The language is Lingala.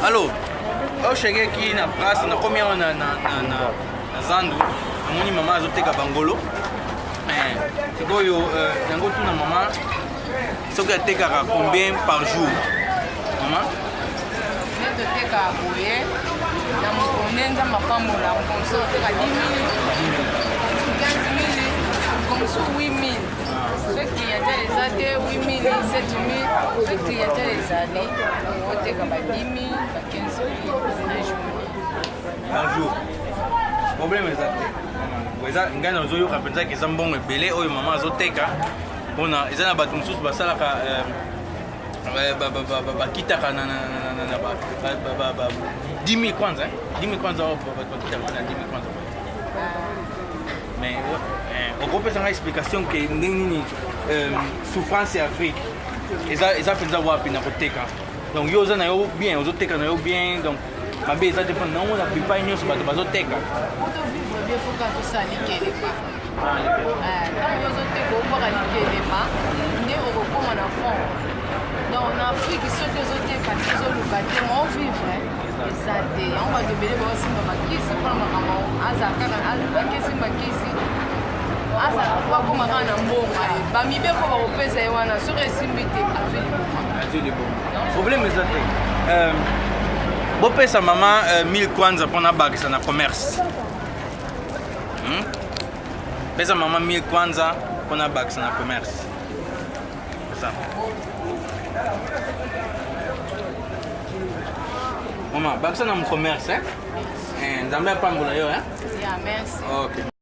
Alors, eu cheguei aqui na praça, na comia na Zandu, amoni mama azoteka bangolo. Chegou eu, yango tu na mama, só que atekaka combien par jour? Maman? Je teka boye, na mukonenza mapamola, mukonso teka 10 000, 15 000, mukonso 8 000. Ceux qui étaient les années 8 000, 7 000, ceux qui étaient les années, on teka 10 000, 15 000 par jour. Problème est ça. Ngai nazoyoka mpenza eza mbongo ebele oyo mama azoteka mpona eza na bato mosusu basalaka bakitaka na 10 000 kwanza 10 000 kwanza bakitaka na 10 000 kwanza mais okopesa ngai explication ke ndenge nini souffrance ya Afrique eza mpenza wapi na koteka donc yo oza na yo bien ozoteka na yo bien donc mabe eza te mpo nango na bipai nyonso bato bazoteka il faut que tout ça liquide pas. Quand vous êtes au bord à liquide pas, on est au repos en fond. Donc en Afrique, ceux qui ont été partis au locataire, on vivre. On va devenir aussi ma kisi, pour ma maman, Azaka, Azaka, ma kisi. Azaka, quoi comme un amour, Bamibe pour repérer ça, on a sur les similité. Le problème est ça. Vous payez sa maman 1000 kwanza pour la bague, c'est un commerce. Pesa maman 1000 kwanza kuna baki na commerce. Ça. Maman, baki na commerce hein? Nzambe apambola yo hein? Yeah, merci. OK.